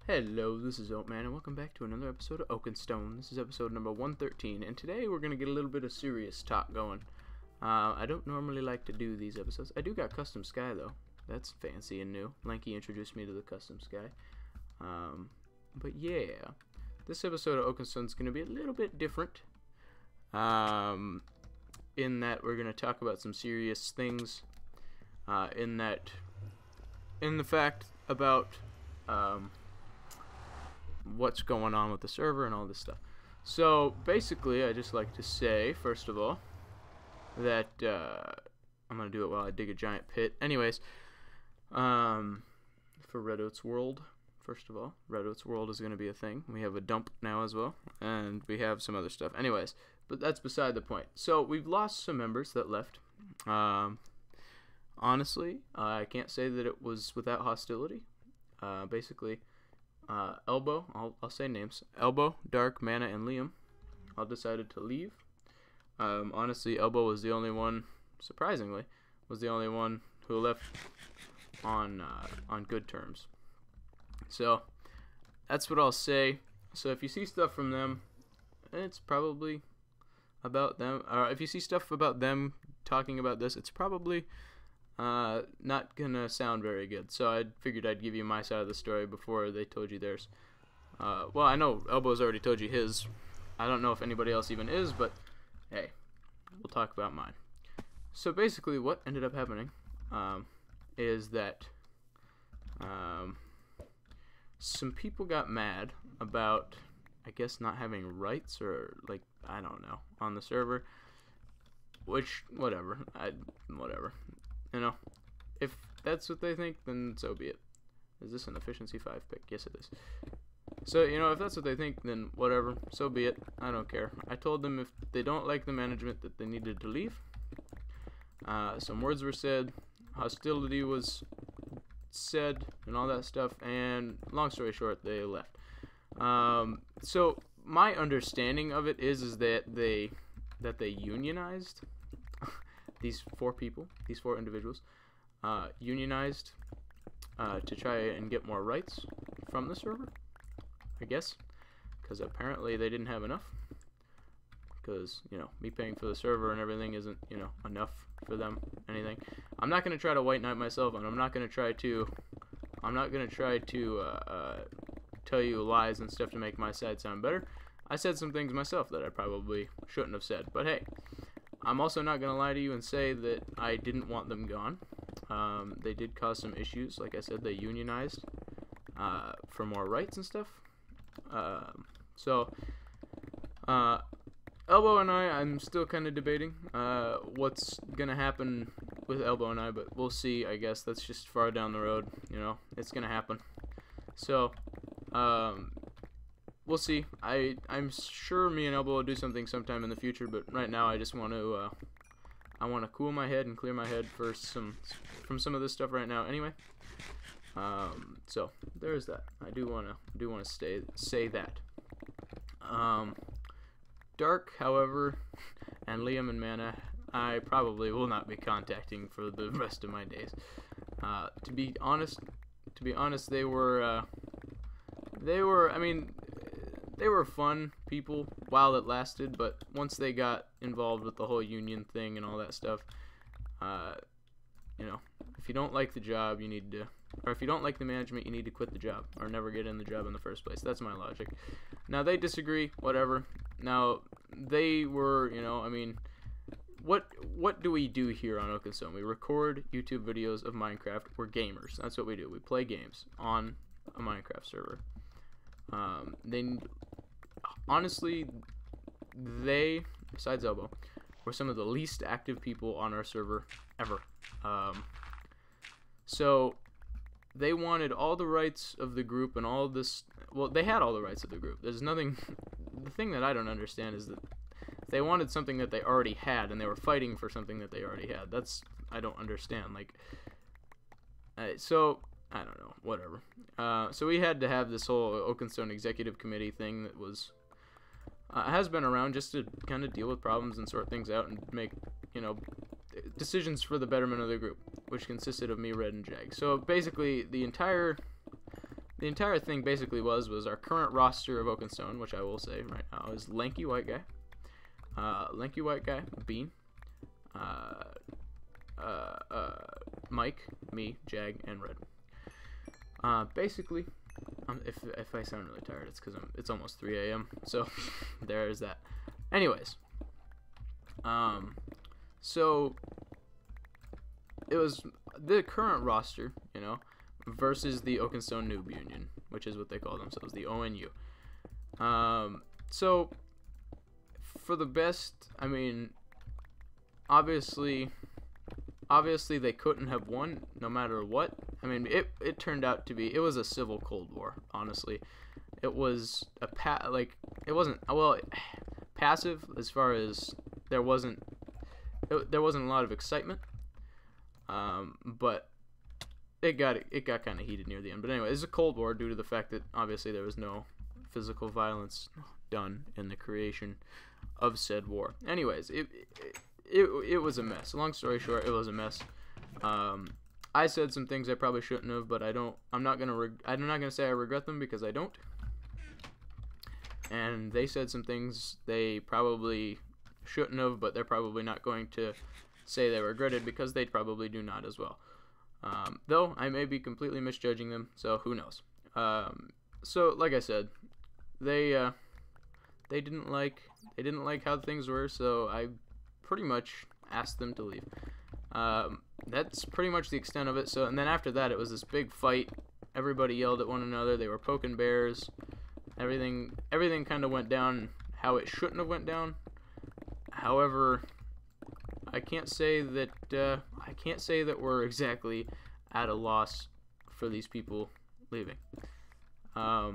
Hello, this is Oatman, and welcome back to another episode of OakenStone. This is episode number 113, and today we're going to get a little bit of serious talk going. I don't normally like to do these episodes. I do got Custom Sky, though. That's fancy and new. Lanky introduced me to the Custom Sky. But yeah, this episode of OakenStone is going to be a little bit different. In that we're going to talk about some serious things. In the fact about what's going on with the server and all this stuff. So basically, I just like to say, first of all, that I'm gonna do it while I dig a giant pit. Anyways, for Red Oats World, first of all, Red Oats World is gonna be a thing. We have a dump now as well, and we have some other stuff. Anyways, but that's beside the point. So we've lost some members that left. Honestly, I can't say that it was without hostility. Basically, Elbow, I'll say names. Elbow, Dark, Mana, and Liam all decided to leave. Honestly, Elbow was the only one, surprisingly, was the only one who left on good terms. So that's what I'll say. So if you see stuff from them, it's probably about them. Or if you see stuff about them talking about this, it's probably not gonna sound very good. So I figured I'd give you my side of the story before they told you theirs. Well, I know Elbow's already told you his. I don't know if anybody else even is, but hey, we'll talk about mine. So basically what ended up happening is that some people got mad about, I guess, not having rights, or like, I don't know, on the server, which, whatever. You know, if that's what they think, then so be it. Is this an efficiency 5 pick? Yes, it is. So, you know, if that's what they think, then whatever, so be it. I don't care. I told them if they don't like the management that they needed to leave. Some words were said, hostility was said, and all that stuff, and long story short, they left. So my understanding of it is that they unionized. These four individuals, unionized to try and get more rights from the server, I guess, because apparently they didn't have enough, because, you know, me paying for the server and everything isn't, you know, enough for them, anything. I'm not going to try to white knight myself, and I'm not going to try to tell you lies and stuff to make my side sound better. I said some things myself that I probably shouldn't have said, but hey, I'm also not going to lie to you and say that I didn't want them gone. They did cause some issues. Like I said, they unionized for more rights and stuff. Elbow and I'm still kind of debating what's going to happen with Elbow and I, but we'll see, I guess. That's just far down the road, you know. It's going to happen. So, we'll see. I'm sure me and Elbow will do something sometime in the future, but right now I just want to cool my head and clear my head from some of this stuff right now. Anyway, so there's that. I do want to say that. Dark, however, and Liam and Mana, I probably will not be contacting for the rest of my days. To be honest, they were. I mean, they were fun people while it lasted, but once they got involved with the whole union thing and all that stuff, you know, if you don't like the job, you need to, or if you don't like the management, you need to quit the job or never get in the job in the first place. That's my logic. Now, they disagree, whatever. Now, they were, you know, I mean, what do we do here on OakenStone? We record YouTube videos of Minecraft. We're gamers. That's what we do. We play games on a Minecraft server. Honestly, besides Elbow, were some of the least active people on our server ever. So they wanted all the rights of the group and all this. Well, they had all the rights of the group. There's nothing. The thing that I don't understand is that they wanted something that they already had, and they were fighting for something that they already had. I don't understand. Like, so I don't know. Whatever. So we had to have this whole OakenStone executive committee thing that has been around just to kind of deal with problems and sort things out and make, you know, decisions for the betterment of the group, which consisted of me, Red, and Jag. So basically, the entire the entire thing basically was our current roster of OakenStone, which I will say right now is lanky white guy, Bean, Mike, me, Jag, and Red. Basically, if I sound really tired, it's because it's almost 3 a.m. So there's that. Anyways, so it was the current roster, you know, versus the OakenStone Noob Union, which is what they call themselves, the ONU. So for the best, I mean, obviously they couldn't have won no matter what. I mean, it turned out to be, it was a civil Cold War, honestly. It was it wasn't, well, passive as far as there wasn't a lot of excitement, but it got kind of heated near the end. But anyway, it's a Cold War due to the fact that obviously there was no physical violence done in the creation of said war. Anyways, it was a mess. Long story short, it was a mess. I said some things I probably shouldn't have, but I'm not gonna say I regret them, because I don't. And they said some things they probably shouldn't have, but they're probably not going to say they regretted, because they probably do not as well. Though I may be completely misjudging them, so who knows. So like I said, they didn't like how things were, so I pretty much asked them to leave. That's pretty much the extent of it. So, and then after that, it was this big fight. Everybody yelled at one another. They were poking bears. Everything kind of went down how it shouldn't have went down. However, I can't say that we're exactly at a loss for these people leaving.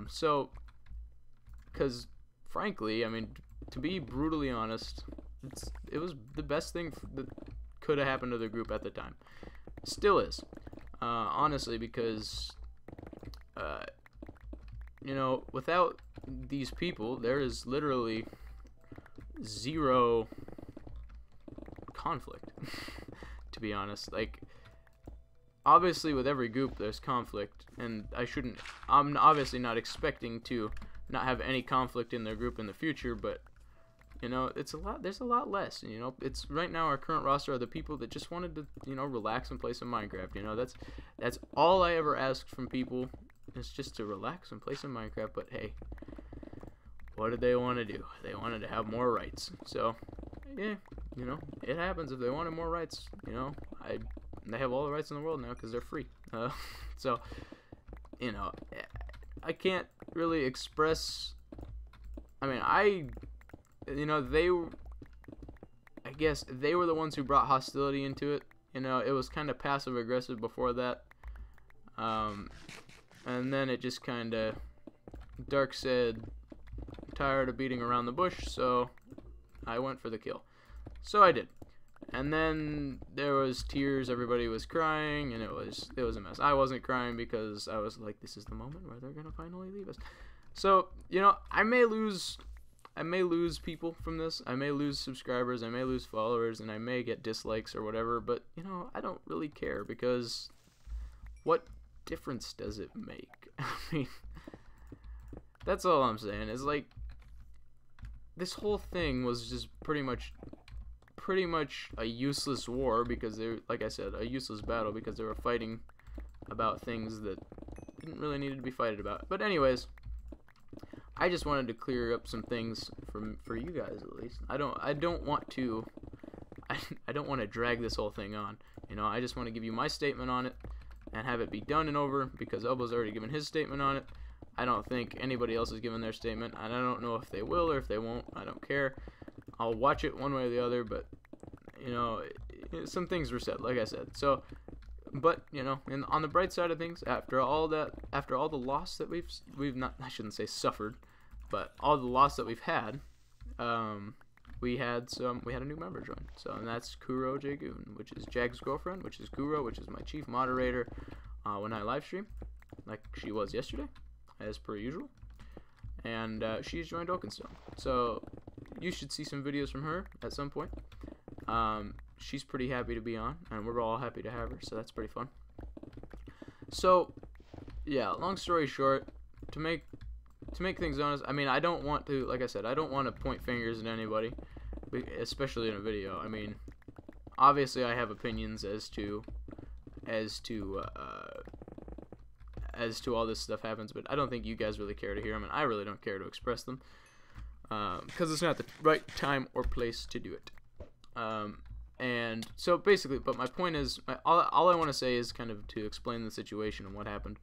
So, because frankly, I mean, to be brutally honest, it was the best thing that could have happened to the group at the time. Still is, honestly, because you know, without these people, there is literally zero conflict. To be honest, like, obviously with every group there's conflict, and I'm obviously not expecting to not have any conflict in their group in the future, but you know, there's a lot less. You know, it's right now our current roster are the people that just wanted to, you know, relax and play some Minecraft. You know, that's all I ever asked from people, is just to relax and play some Minecraft. But hey, what did they want to do? They wanted to have more rights. So yeah, you know, it happens. If they wanted more rights, you know, they have all the rights in the world now because they're free. So you know, I can't really express. I mean, you know, I guess they were the ones who brought hostility into it. You know, it was kind of passive aggressive before that, and then it just kind of, Dark said, tired of beating around the bush, so I went for the kill. So I did, and then there was tears. Everybody was crying, and it was a mess. I wasn't crying because I was like, this is the moment where they're gonna finally leave us. So, you know, I may lose people from this. I may lose subscribers, I may lose followers, and I may get dislikes or whatever, but, you know, I don't really care, because what difference does it make? I mean, that's all I'm saying. Is like, this whole thing was just pretty much a useless war, because they, like I said, a useless battle, because they were fighting about things that didn't really need to be fighted about. But anyways, I just wanted to clear up some things for you guys, at least. I don't want to drag this whole thing on. You know, I just want to give you my statement on it and have it be done and over, because Elbo's already given his statement on it. I don't think anybody else has given their statement, and I don't know if they will or if they won't. I don't care. I'll watch it one way or the other, but you know, some things were said, like I said. So, but you know, on the bright side of things, after all the loss that we've not, I shouldn't say suffered, but all the loss that we've had, we had a new member join. So, and that's Kuro Jagoon, which is Jag's girlfriend, which is Kuro, which is my chief moderator when I live stream, like she was yesterday, as per usual. And she's joined OakenStone, so you should see some videos from her at some point. She's pretty happy to be on, and we're all happy to have her, so that's pretty fun. So, yeah, long story short, to make things honest, I mean, I don't want to, like I said, I don't want to point fingers at anybody, especially in a video. I mean, obviously I have opinions as to all this stuff happens, but I don't think you guys really care to hear them, and I really don't care to express them, because it's not the right time or place to do it. And so basically, but my point is, all I want to say is kind of to explain the situation and what happened.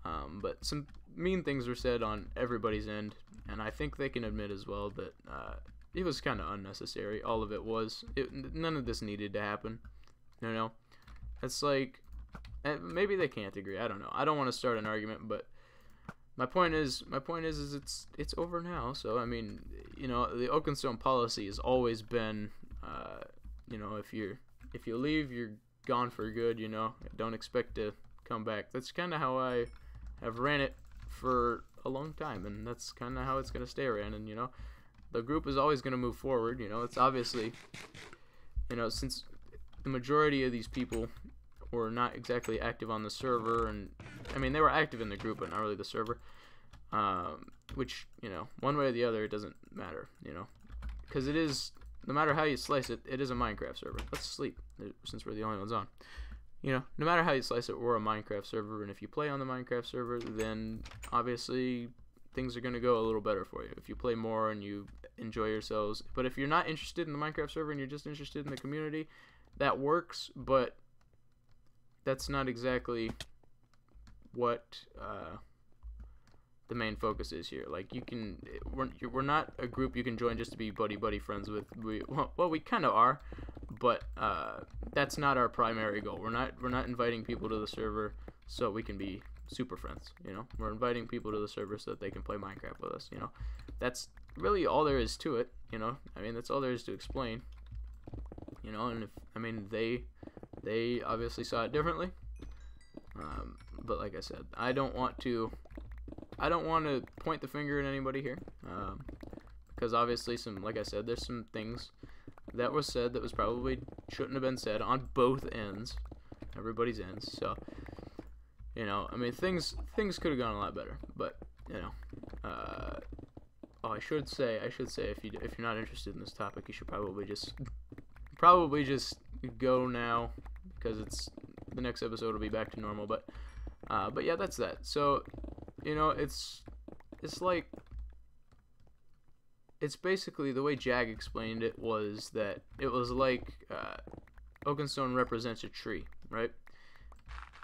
But some mean things were said on everybody's end, and I think they can admit as well that it was kind of unnecessary. All of it was. None of this needed to happen. You know, it's like, maybe they can't agree. I don't know. I don't want to start an argument, but my point is it's over now. So I mean, you know, the OakenStone policy has always been, you know, if you leave, you're gone for good. You know, don't expect to come back. That's kind of how I have ran it for a long time, and that's kind of how it's gonna stay ran. And you know, the group is always gonna move forward. You know, it's obviously, you know, since the majority of these people were not exactly active on the server, and I mean, they were active in the group but not really the server, which, you know, one way or the other, it doesn't matter, you know, because it is, no matter how you slice it, it is a Minecraft server. Let's sleep, since we're the only ones on. You know, no matter how you slice it, we're a Minecraft server, and if you play on the Minecraft server, then obviously things are going to go a little better for you if you play more and you enjoy yourselves. But if you're not interested in the Minecraft server and you're just interested in the community, that works, but that's not exactly what the main focus is here. Like, we're not a group you can join just to be buddy friends with. Well, we kind of are, but that's not our primary goal. We're not inviting people to the server so we can be super friends. You know, we're inviting people to the server so that they can play Minecraft with us. You know, that's really all there is to it. You know, I mean, that's all there is to explain. You know, and they obviously saw it differently, but like I said, I don't want to point the finger at anybody here, because obviously like I said, there's some things that was said that was probably shouldn't have been said on both ends, everybody's ends. So, you know, I mean, things could have gone a lot better, but you know, oh, I should say if you're not interested in this topic, you should probably just go now, because the next episode will be back to normal. But yeah, that's that. So, you know, it's like, it's basically, the way Jag explained it was that it was like OakenStone represents a tree, right?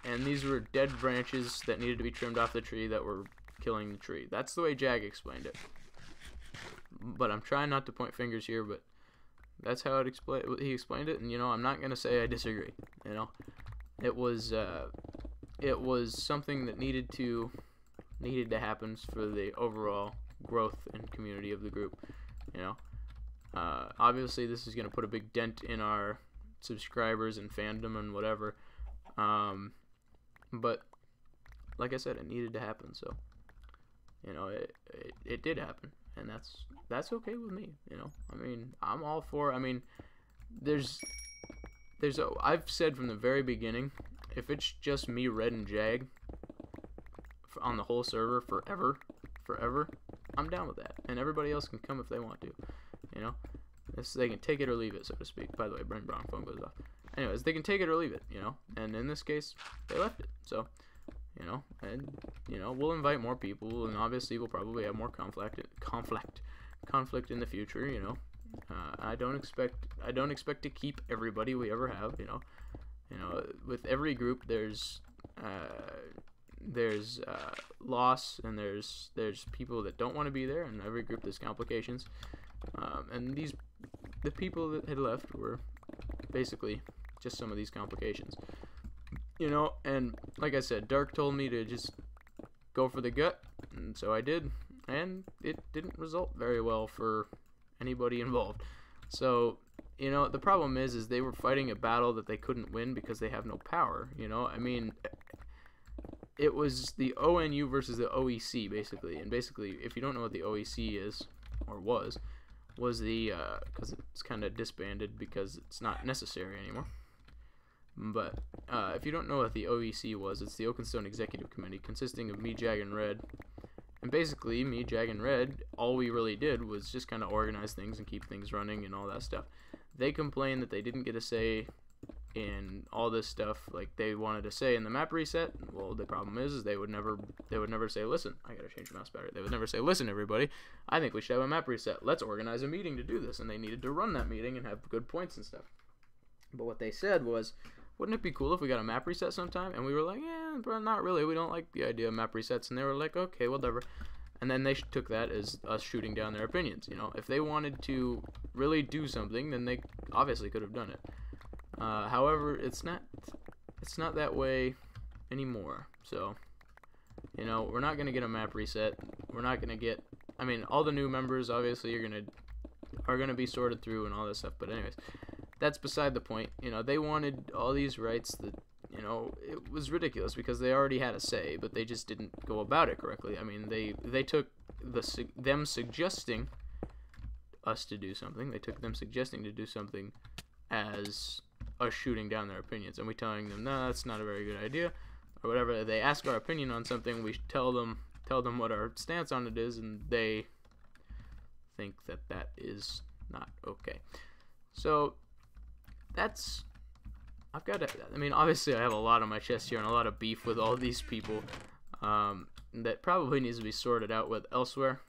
And these were dead branches that needed to be trimmed off the tree that were killing the tree. That's the way Jag explained it. But I'm trying not to point fingers here, but that's how he explained it, and you know, I'm not gonna say I disagree. You know, it was something that needed to happen for the overall growth and community of the group. You know, obviously this is gonna put a big dent in our subscribers and fandom and whatever. But like I said, it needed to happen. So, you know, it did happen, and that's okay with me. You know, I mean, I'm all for. I mean, I've said from the very beginning, if it's just me, Red, and Jag on the whole server forever, I'm down with that, and everybody else can come if they want to. You know, they can take it or leave it, so to speak. By the way, Brain Brown phone goes off. Anyways, they can take it or leave it. You know, and in this case, they left it. So, you know, and you know, we'll invite more people, and obviously we'll probably have more conflict in the future. You know, I don't expect to keep everybody we ever have. You know, with every group there's loss, and there's people that don't want to be there, and every group there's complications. And the people that had left were basically just some of these complications. You know, and like I said, Dark told me to just go for the gut, and so I did, and it didn't result very well for anybody involved. So, you know, the problem is they were fighting a battle that they couldn't win because they have no power. You know, I mean, it was the ONU versus the OEC, basically. And basically, if you don't know what the OEC is, or was the, because it's kind of disbanded because it's not necessary anymore. But if you don't know what the OEC was, it's the OakenStone Executive Committee, consisting of me, Jag, and Red. And basically, me, Jag, and Red, all we really did was just kind of organize things and keep things running and all that stuff. They complained that they didn't get a say in all this stuff like they wanted to say in the map reset. Well, the problem is they would never say, listen, I gotta change the mouse battery. They would never say, listen, everybody, I think we should have a map reset. Let's organize a meeting to do this. And they needed to run that meeting and have good points and stuff. But what they said was, wouldn't it be cool if we got a map reset sometime? And we were like, yeah, but not really. We don't like the idea of map resets. And they were like, okay, whatever. And then they took that as us shooting down their opinions. You know, if they wanted to really do something, then they obviously could have done it. However, it's not that way anymore. So, you know, we're not gonna get a map reset. We're not gonna get. I mean, all the new members obviously are gonna be sorted through and all this stuff. But anyways, that's beside the point. You know, they wanted all these rights that, you know, it was ridiculous because they already had a say, but they just didn't go about it correctly. I mean, they took them suggesting us to do something. They took them suggesting to do something as us shooting down their opinions, and we telling them, no, that's not a very good idea, or whatever. They ask our opinion on something, we tell them what our stance on it is, and they think that is not okay. So that's, I've got to, I mean, obviously I have a lot on my chest here and a lot of beef with all these people that probably needs to be sorted out with elsewhere,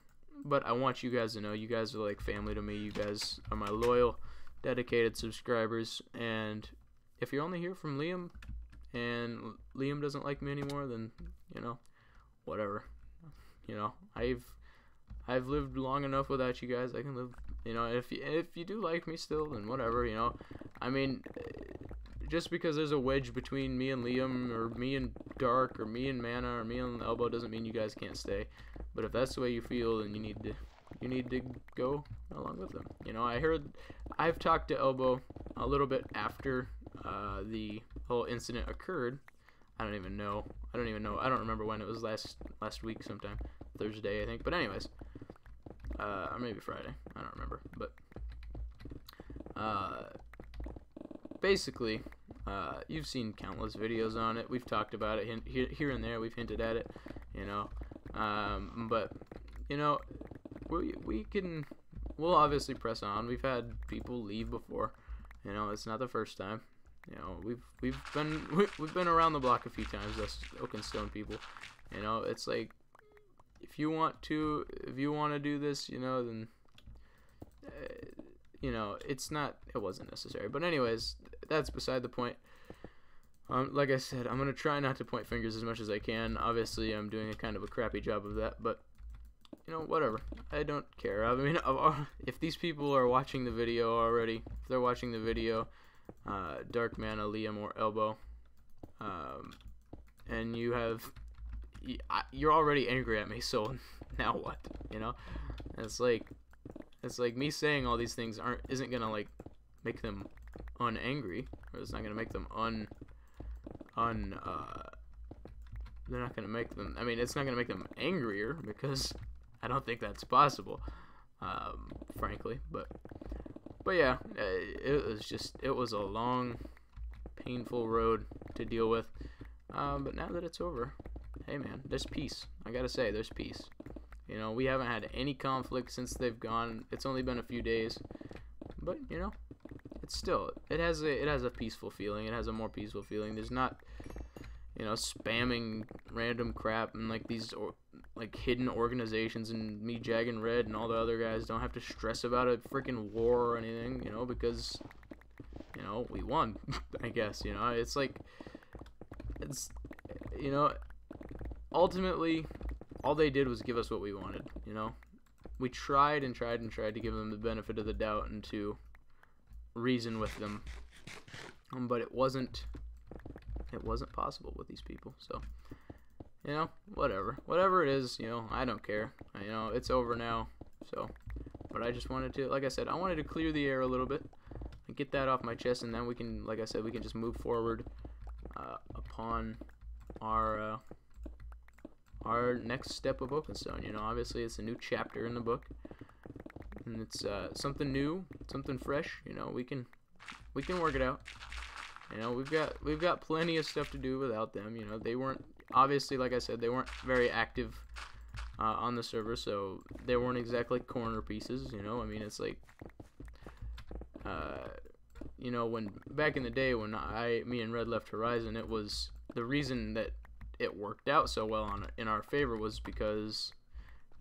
but I want you guys to know, you guys are like family to me. You guys are my loyal, dedicated subscribers, and if you're only here from Liam and Liam doesn't like me anymore, then, you know, whatever. You know, I've lived long enough without you guys. I can live, you know, if you do like me still, then whatever, you know. I mean, just because there's a wedge between me and Liam, or me and Dark, or me and Mana, or me and Elbow, doesn't mean you guys can't stay. But if that's the way you feel, then you need to go along with them. You know, I've talked to Elbow a little bit after the whole incident occurred. I don't even know. I don't remember when it was, last week sometime. Thursday, I think. But anyways, or maybe Friday. I don't remember. But basically, you've seen countless videos on it. We've talked about it here and there. We've hinted at it, you know. But, you know, we'll obviously press on. We've had people leave before, you know. It's not the first time. You know, we've been around the block a few times, us OakenStone people. You know, it's like, if you want to do this, you know, then you know, it wasn't necessary. But anyways, that's beside the point. Like I said, I'm gonna try not to point fingers as much as I can. Obviously, I'm doing a kind of a crappy job of that, but, you know, whatever. I don't care. I mean, if these people are watching the video already, if they're watching the video, Dark, Mana, Liam, or Elbow, and you're already angry at me, so now what? You know, it's like me saying all these things isn't gonna like make them unangry, or it's not gonna make them they're not gonna make them, I mean, it's not gonna make them angrier, because I don't think that's possible, frankly. But yeah, it was a long, painful road to deal with, but now that it's over, hey man, there's peace. I gotta say, there's peace. You know, we haven't had any conflict since they've gone. It's only been a few days, but, you know, it has a peaceful feeling. It has a more peaceful feeling. There's not, you know, spamming random crap, and like these like hidden organizations, and me, Jag, and Red, and all the other guys don't have to stress about a freaking war or anything, you know, because, you know, we won. I guess, you know, it's like, you know, ultimately, all they did was give us what we wanted, you know. We tried and tried and tried to give them the benefit of the doubt and to reason with them, but it wasn't possible with these people. So, you know, whatever it is, you know, I don't care. You know, it's over now. So, but I just wanted to, like I said, I wanted to clear the air a little bit and get that off my chest, and then we can, like I said, we can just move forward upon our next step of OakenStone. You know, obviously it's a new chapter in the book, and it's something new, something fresh. You know, we can work it out. You know, we've got plenty of stuff to do without them. You know, they weren't, obviously, like I said, they weren't very active on the server, so they weren't exactly corner pieces. You know, I mean, it's like, you know, when back in the day when me and Red left Horizon, it was the reason that it worked out so well in our favor was because,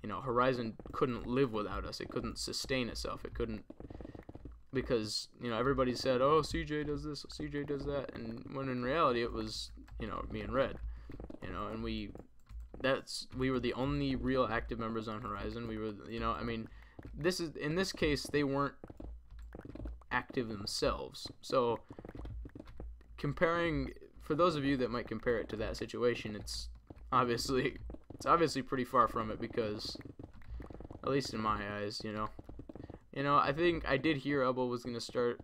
you know, Horizon couldn't live without us. It couldn't sustain itself. It couldn't, because, you know, everybody said, oh, CJ does this, CJ does that, and when in reality it was, you know, me and Red, you know, and we were the only real active members on Horizon. We were, you know, I mean, in this case they weren't active themselves. So comparing, for those of you that might compare it to that situation, it's obviously pretty far from it, because at least in my eyes, you know, I think I did hear Elbow was gonna start,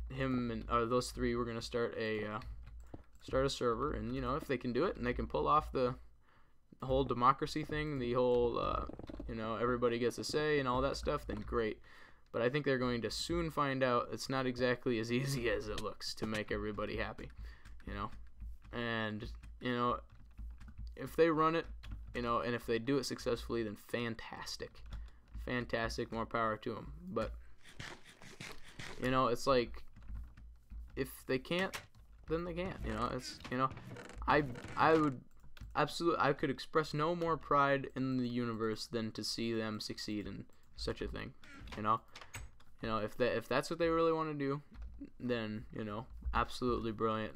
him and those three were gonna start a server, and you know, if they can do it and they can pull off the whole democracy thing, the whole you know, everybody gets a say and all that stuff, then great. But I think they're going to soon find out it's not exactly as easy as it looks to make everybody happy, you know. And, you know, if they run it, you know, and if they do it successfully, then fantastic. Fantastic, more power to them. But, you know, it's like, if they can't, then they can't, you know. It's, you know, I would absolutely, I could express no more pride in the universe than to see them succeed in such a thing, you know. If that's what they really want to do, then, you know, absolutely brilliant.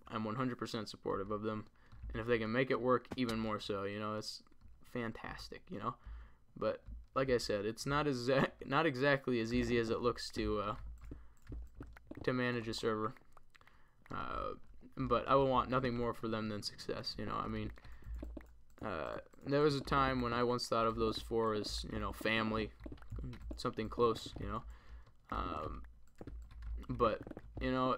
I'm 100% supportive of them, and if they can make it work, even more so, you know, it's fantastic, you know. But like I said, it's not exactly as easy as it looks to manage a server. But I would want nothing more for them than success, you know. I mean, there was a time when I once thought of those four as, you know, family, something close, you know. But, you know,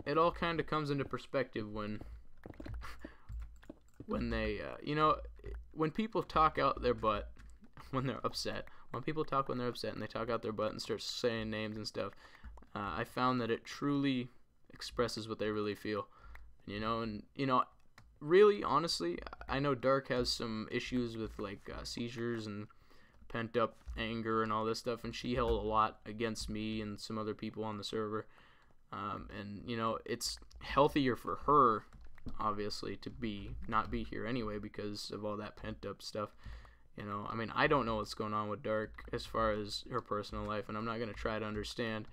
it all kind of comes into perspective when they, you know, when people talk out their butt when they're upset. When people talk when they're upset and they talk out their butt and start saying names and stuff, I found that it truly expresses what they really feel, you know. And, you know, really, honestly, I know Dark has some issues with, like, seizures and pent up anger and all this stuff, and she held a lot against me and some other people on the server, and, you know, it's healthier for her, obviously, to not be here anyway because of all that pent up stuff, you know. I mean, I don't know what's going on with Dark as far as her personal life, and I'm not going to try to understand,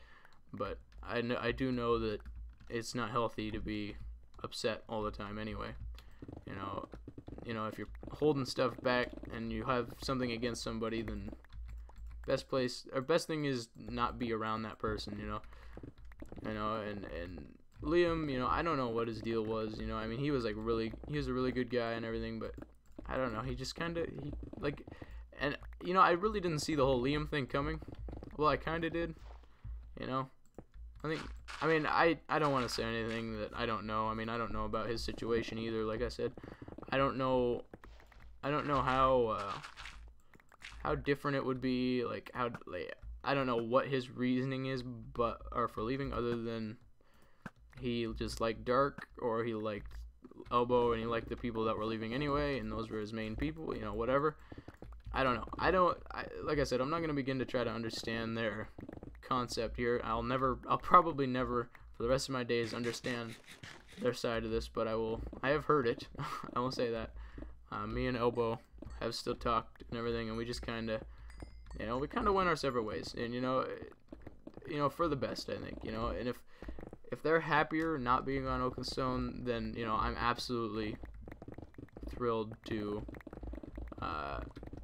but I do know that it's not healthy to be upset all the time anyway, you know. If you're holding stuff back and you have something against somebody, then best thing is not be around that person, you know. And Liam, you know, I don't know what his deal was, you know. I mean, he was a really good guy and everything, but I don't know, he just kind of, and, you know, I really didn't see the whole Liam thing coming. Well, I kind of did, you know. I don't want to say anything that I don't know. I mean, I don't know about his situation either. Like I said, I don't know how different it would be. Like, I don't know what his reasoning is, or for leaving, other than he just liked Dark, or he liked Elbow, and he liked the people that were leaving anyway, and those were his main people. You know, whatever. I don't know. Like I said, I'm not gonna begin to try to understand their concept here. I'll probably never for the rest of my days understand their side of this, but I have heard it. I will say that. Me and Elbow have still talked and everything, and we just kind of, you know, we kind of went our separate ways, and you know, for the best, I think, you know. And if they're happier not being on OakenStone, then, you know, I'm absolutely thrilled to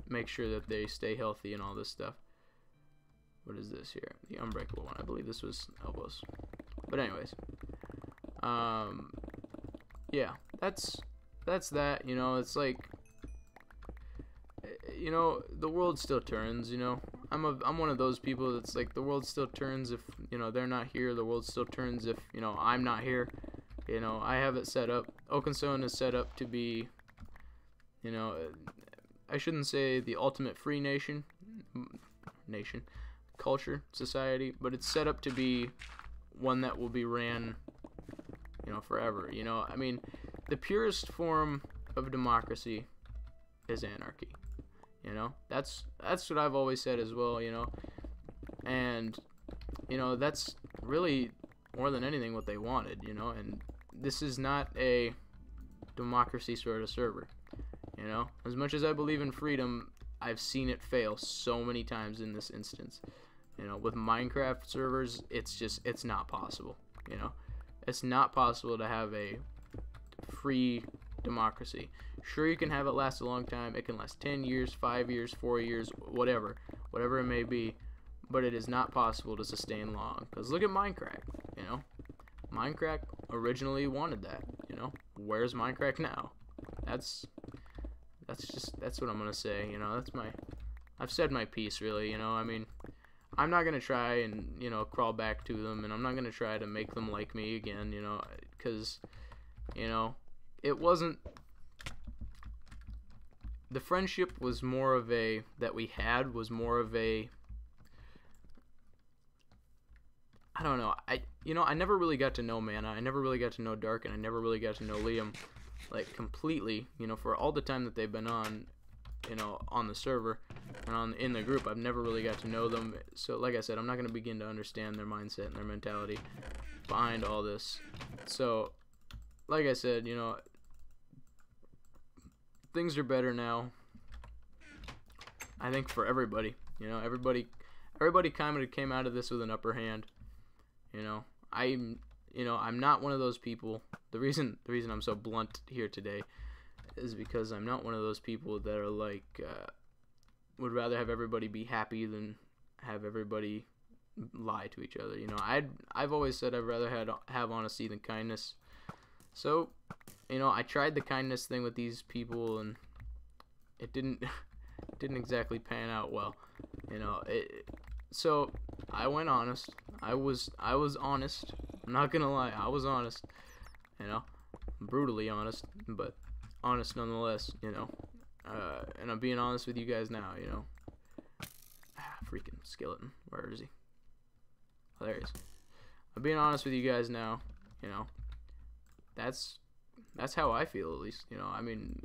make sure that they stay healthy and all this stuff. What is this here? The Unbreakable one. I believe this was Elbow's. But anyways, yeah, that's that. You know, it's like, you know, the world still turns. You know, I'm one of those people that's like, the world still turns if, you know, they're not here. The world still turns if, you know, I'm not here. You know, I have it set up. OakenStone is set up to be, you know, I shouldn't say the ultimate free culture, society, but it's set up to be one that will be ran, you know, forever. You know, I mean, the purest form of democracy is anarchy. You know, that's what I've always said as well. You know, and you know, that's really more than anything what they wanted. You know, and this is not a democracy sort of server. You know, as much as I believe in freedom, I've seen it fail so many times in this instance. You know, with Minecraft servers, it's not possible. You know, it's not possible to have a free democracy. Sure, you can have it last a long time. It can last 10 years, 5 years, 4 years, whatever it may be, but it is not possible to sustain long. Because look at Minecraft, you know. Minecraft originally wanted that, you know. Where's Minecraft now? That's what I'm gonna say, you know. I've said my piece, really, you know. I mean, I'm not gonna try and, you know, crawl back to them, and I'm not gonna try to make them like me again, you know, because, you know, it wasn't. The friendship was more of a that we had was more of a. I don't know. I never really got to know Mana. I never really got to know Dark, and I never really got to know Liam, like, completely. You know, for all the time that they've been on, you know, on the server and in the group, I've never really got to know them. So, like I said, I'm not gonna begin to understand their mindset and their mentality behind all this. So, like I said, you know, things are better now. I think for everybody. You know, everybody kind of came out of this with an upper hand. You know, I'm not one of those people. The reason I'm so blunt here today is because I'm not one of those people that are like would rather have everybody be happy than have everybody lie to each other. You know, I've always said I'd rather have honesty than kindness. So, you know, I tried the kindness thing with these people, and it didn't exactly pan out well. You know, so I went honest. I was honest. I'm not gonna lie. I was honest. You know, brutally honest, but honest nonetheless. You know, and I'm being honest with you guys now. You know, freaking skeleton. Where is he? Oh, there he is. I'm being honest with you guys now. You know, that's how I feel, at least. You know, I mean,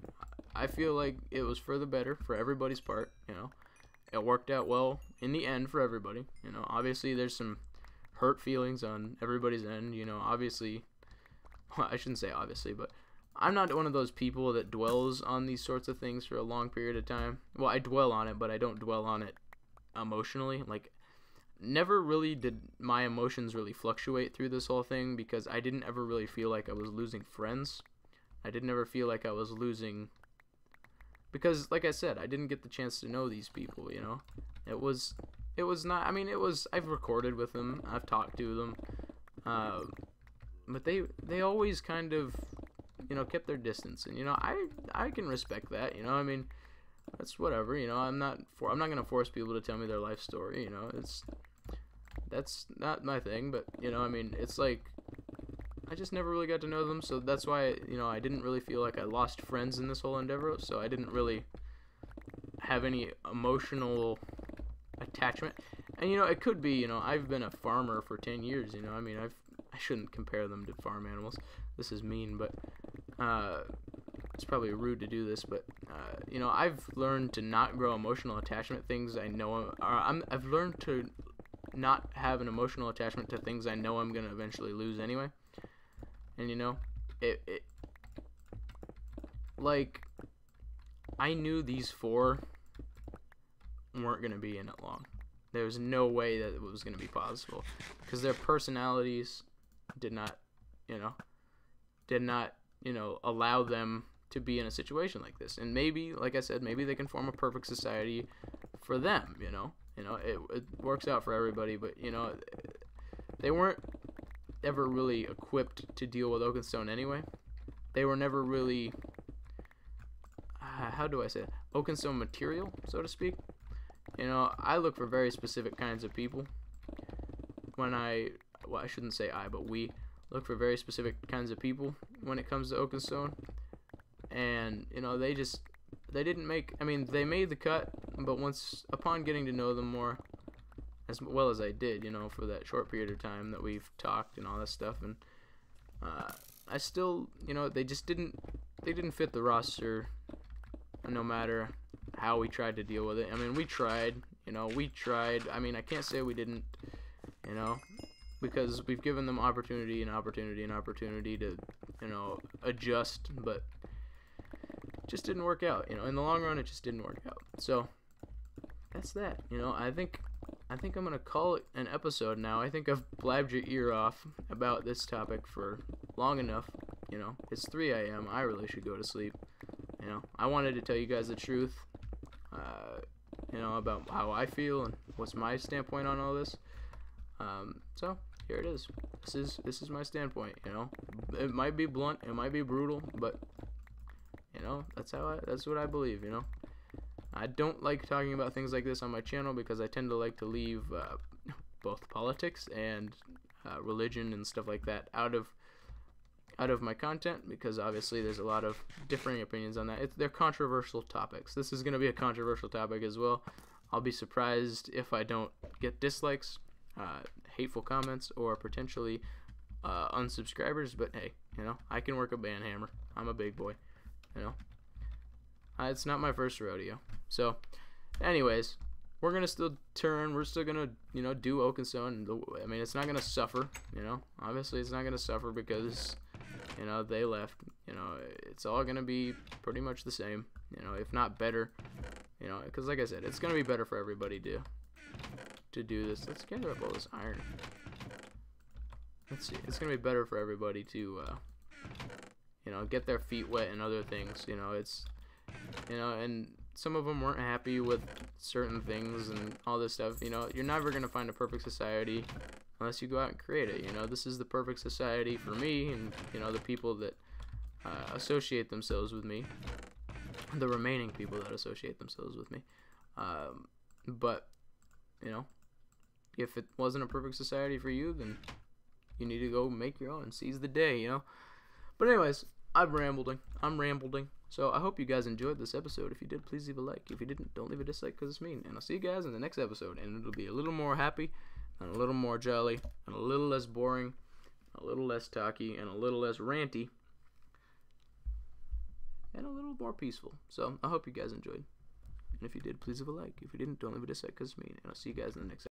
I feel like it was for the better for everybody's part. You know, it worked out well in the end for everybody. You know, obviously there's some hurt feelings on everybody's end. You know, obviously, well, I shouldn't say obviously, but I'm not one of those people that dwells on these sorts of things for a long period of time. Well, I dwell on it, but I don't dwell on it emotionally. Like, never really did my emotions really fluctuate through this whole thing, because I didn't ever really feel like I was losing friends. I didn't ever feel like I was losing, because, like I said, I didn't get the chance to know these people, you know. It was not, I mean, I've recorded with them, I've talked to them, but they always kind of, you know, kept their distance, and, you know, I can respect that, you know. I mean, that's whatever, you know. I'm not gonna force people to tell me their life story, you know. That's not my thing, but, you know, I mean, it's like, I just never really got to know them, so that's why, you know, I didn't really feel like I lost friends in this whole endeavor, so I didn't really have any emotional attachment. And, you know, it could be, you know, I've been a farmer for 10 years, you know. I mean, I shouldn't compare them to farm animals. This is mean, but it's probably rude to do this, but you know, I've learned to not grow emotional attachment things I know I've learned to not have an emotional attachment to things I know I'm gonna eventually lose anyway. And, you know, it like, I knew these four weren't gonna be in it long. There was no way that it was gonna be possible, because their personalities did not, you know, allow them to be in a situation like this. And maybe, like I said, maybe they can form a perfect society for them, you know. You know, it works out for everybody, but, you know, they weren't ever really equipped to deal with OakenStone anyway. They were never really, how do I say it? OakenStone material, so to speak. You know, I look for very specific kinds of people. Well, I shouldn't say I, but we look for very specific kinds of people when it comes to OakenStone. And, you know, they didn't make, I mean, they made the cut, but upon getting to know them more, as well as I did, for that short period of time that we've talked and all that stuff. And I still, they didn't fit the roster, no matter how we tried to deal with it. I mean, we tried. I mean, I can't say we didn't, because we've given them opportunity and opportunity and opportunity to, adjust, but it just didn't work out. In the long run, it just didn't work out. So that's that. I think I'm gonna call it an episode now. I think I've blabbed your ear off about this topic for long enough. It's 3 a.m. I really should go to sleep. I wanted to tell you guys the truth, about how I feel and what's my standpoint on all this. So here it is. This is my standpoint. It might be blunt, it might be brutal, but that's what I believe. I don't like talking about things like this on my channel because I tend to like to leave both politics and religion and stuff like that out of my content, because obviously there's a lot of differing opinions on that. They're controversial topics. This is going to be a controversial topic as well. I'll be surprised if I don't get dislikes, hateful comments, or potentially unsubscribers, but hey, I can work a band hammer. I'm a big boy. It's not my first rodeo. So anyways, we're gonna still do OakenStone. I mean, it's not gonna suffer. Obviously it's not gonna suffer because they left. It's all gonna be pretty much the same, if not better, because like I said, it's gonna be better for everybody to do this. Let's gather up all this iron. Let's see. It's gonna be better for everybody to get their feet wet and other things. And some of them weren't happy with certain things and all this stuff. You're never gonna find a perfect society unless you go out and create it. This is the perfect society for me and the people that associate themselves with me, the remaining people that associate themselves with me. But if it wasn't a perfect society for you, then you need to go make your own and seize the day. But anyways, I'm rambling. So I hope you guys enjoyed this episode. If you did, please leave a like. If you didn't, don't leave a dislike because it's mean. And I'll see you guys in the next episode. And it'll be a little more happy, and a little more jolly, and a little less boring, a little less talky, and a little less ranty, and a little more peaceful. So I hope you guys enjoyed. And if you did, please leave a like. If you didn't, don't leave a dislike because it's mean. And I'll see you guys in the next episode.